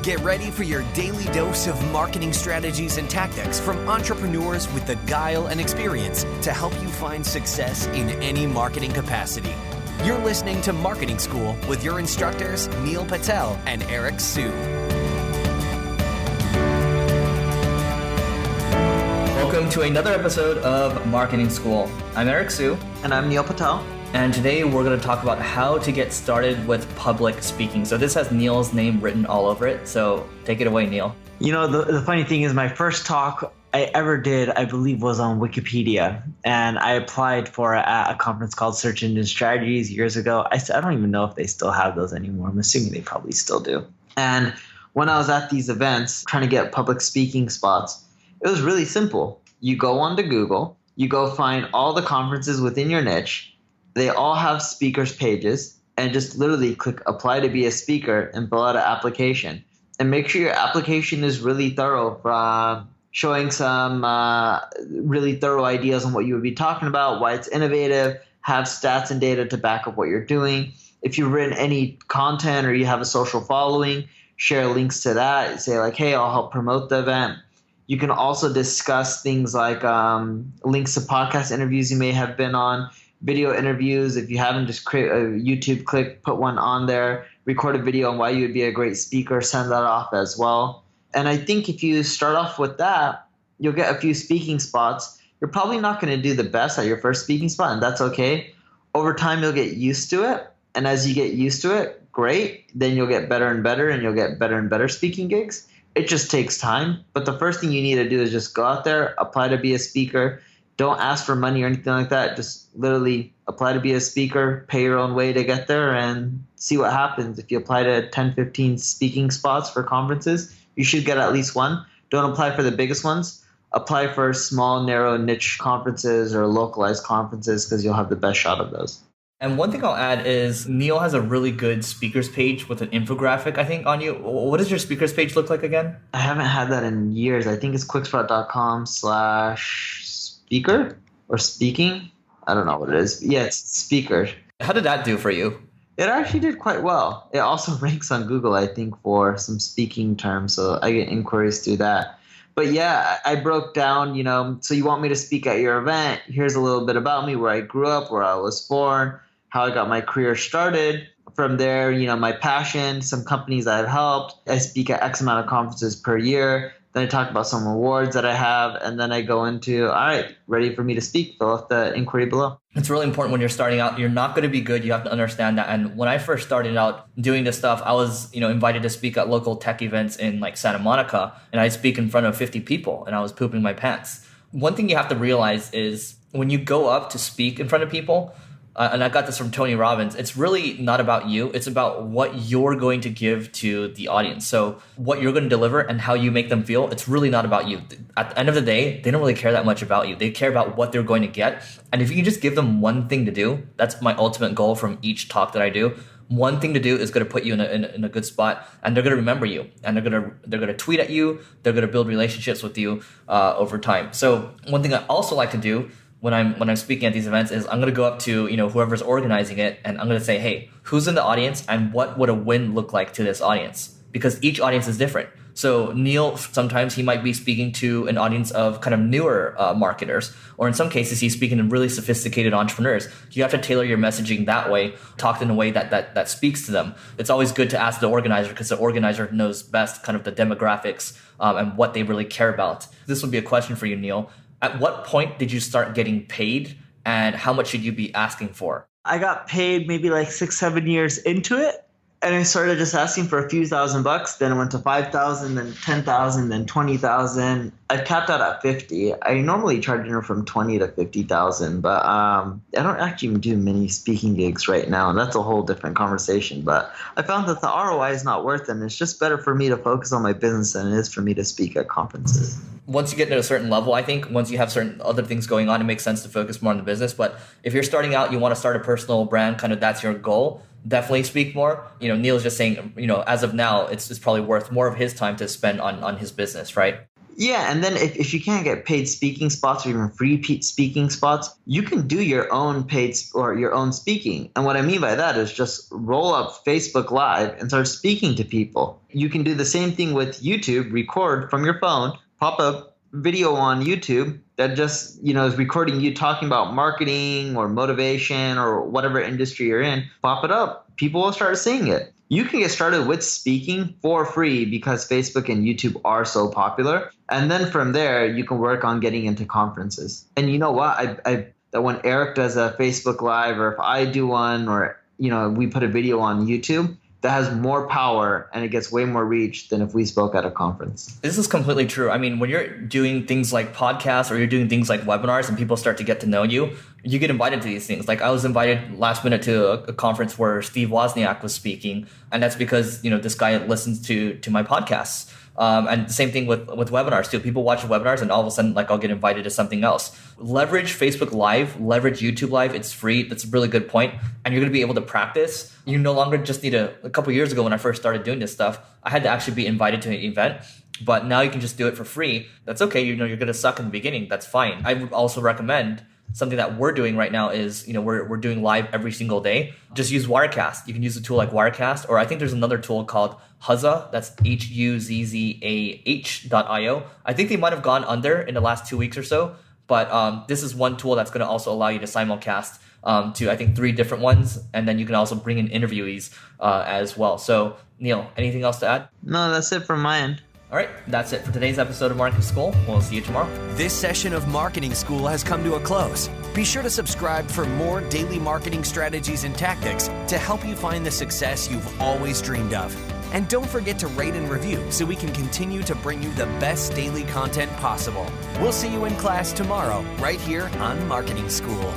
Get ready for your daily dose of marketing strategies and tactics from entrepreneurs with the guile and experience to help you find success in any marketing capacity. You're listening to Marketing School with your instructors, Neil Patel and Eric Su. Welcome to another episode of Marketing School. I'm Eric Su. And I'm Neil Patel. And today we're going to talk about how to get started with public speaking. So this has Neil's name written all over it. So take it away, Neil. You know, the funny thing is my first talk I ever did, I believe, was on Wikipedia. And I applied for a conference called Search Engine Strategies years ago. I don't even know if they still have those anymore. I'm assuming they probably still do. And when I was at these events trying to get public speaking spots, it was really simple. You go onto Google, you go find all the conferences within your niche. They all have speakers pages, and just literally click apply to be a speaker and fill out an application. And make sure your application is really thorough, from showing some really thorough ideas on what you would be talking about, why it's innovative, have stats and data to back up what you're doing. If you've written any content or you have a social following, share links to that. Say like, hey, I'll help promote the event. You can also discuss things like links to podcast interviews you may have been on, video interviews. If you haven't, just create a YouTube clip, put one on there, record a video on why you would be a great speaker, send that off as well. And I think if you start off with that, you'll get a few speaking spots. You're probably not going to do the best at your first speaking spot, and that's okay. Over time, you'll get used to it. And as you get used to it, great. Then you'll get better and better, and you'll get better and better speaking gigs. It just takes time. But the first thing you need to do is just go out there, apply to be a speaker. Don't ask for money or anything like that. Just literally apply to be a speaker, pay your own way to get there, and see what happens. If you apply to 10, 15 speaking spots for conferences, you should get at least one. Don't apply for the biggest ones. Apply for small, narrow niche conferences or localized conferences, because you'll have the best shot of those. And one thing I'll add is Neil has a really good speakers page with an infographic, I think, on you. What does your speakers page look like again? I haven't had that in years. I think it's quicksprout.com/speaker or speaking. I don't know what it is. Yeah, it's speaker. How did that do for you? It actually did quite well. It also ranks on Google, I think, for some speaking terms. So I get inquiries through that. But yeah, I broke down, so you want me to speak at your event. Here's a little bit about me, where I grew up, where I was born, how I got my career started. From there, my passion, some companies I've helped. I speak at X amount of conferences per year. Then I talk about some awards that I have, and then I go into, all right, ready for me to speak, fill out the inquiry below. It's really important when you're starting out. You're not going to be good. You have to understand that. And when I first started out doing this stuff, I was, invited to speak at local tech events in like Santa Monica, and I'd speak in front of 50 people, and I was pooping my pants. One thing you have to realize is when you go up to speak in front of people, and I got this from Tony Robbins, it's really not about you. It's about what you're going to give to the audience. So what you're going to deliver and how you make them feel, it's really not about you. At the end of the day, they don't really care that much about you. They care about what they're going to get. And if you can just give them one thing to do, that's my ultimate goal from each talk that I do. One thing to do is going to put you in a good spot, and they're going to remember you, and they're going to tweet at you. They're going to build relationships with you over time. So one thing I also like to do when I'm speaking at these events is I'm going to go up to, whoever's organizing it, and I'm going to say, hey, who's in the audience and what would a win look like to this audience? Because each audience is different. So Neil, sometimes he might be speaking to an audience of kind of newer marketers, or in some cases, he's speaking to really sophisticated entrepreneurs. You have to tailor your messaging that way, talk in a way that speaks to them. It's always good to ask the organizer, because the organizer knows best kind of the demographics and what they really care about. This would be a question for you, Neil. At what point did you start getting paid, and how much should you be asking for? I got paid maybe like 6-7 years into it. And I started just asking for a few $1,000s. Then it went to 5,000, then 10,000, then 20,000. I capped out at 50. I normally charge anywhere from 20 to 50,000, but I don't actually do many speaking gigs right now, and that's a whole different conversation. But I found that the ROI is not worth it, and it's just better for me to focus on my business than it is for me to speak at conferences. Once you get to a certain level, I think once you have certain other things going on, it makes sense to focus more on the business. But if you're starting out, you want to start a personal brand, kind of that's your goal, definitely speak more. Neil's just saying, as of now, it's probably worth more of his time to spend on his business, right? Yeah, and then if you can't get paid speaking spots or even free speaking spots, you can do your own or your own speaking. And what I mean by that is just roll up Facebook Live and start speaking to people. You can do the same thing with YouTube, record from your phone, pop a video on YouTube that just, is recording you talking about marketing or motivation or whatever industry you're in. Pop it up. People will start seeing it. You can get started with speaking for free because Facebook and YouTube are so popular. And then from there, you can work on getting into conferences. And you know what? When Eric does a Facebook Live, or if I do one, or, we put a video on YouTube, that has more power and it gets way more reach than if we spoke at a conference. This is completely true. I mean, when you're doing things like podcasts or you're doing things like webinars and people start to get to know you, you get invited to these things. Like I was invited last minute to a conference where Steve Wozniak was speaking. And that's because, this guy listens to my podcasts. And the same thing with webinars too. People watch webinars and all of a sudden, I'll get invited to something else. Leverage Facebook Live, leverage YouTube Live. It's free. That's a really good point. And you're going to be able to practice. You no longer just need a couple years ago when I first started doing this stuff, I had to actually be invited to an event. But now you can just do it for free. That's okay. You're going to suck in the beginning. That's fine. I would also recommend something that we're doing right now is, we're doing live every single day. Just use Wirecast. You can use a tool like Wirecast, or I think there's another tool called Huzza. That's HUZZAH.io. I think they might have gone under in the last 2 weeks or so, but this is one tool that's going to also allow you to simulcast to, I think, 3 different ones, and then you can also bring in interviewees as well. So, Neil, anything else to add? No, that's it from my end. All right, that's it for today's episode of Marketing School. We'll see you tomorrow. This session of Marketing School has come to a close. Be sure to subscribe for more daily marketing strategies and tactics to help you find the success you've always dreamed of. And don't forget to rate and review so we can continue to bring you the best daily content possible. We'll see you in class tomorrow, right here on Marketing School.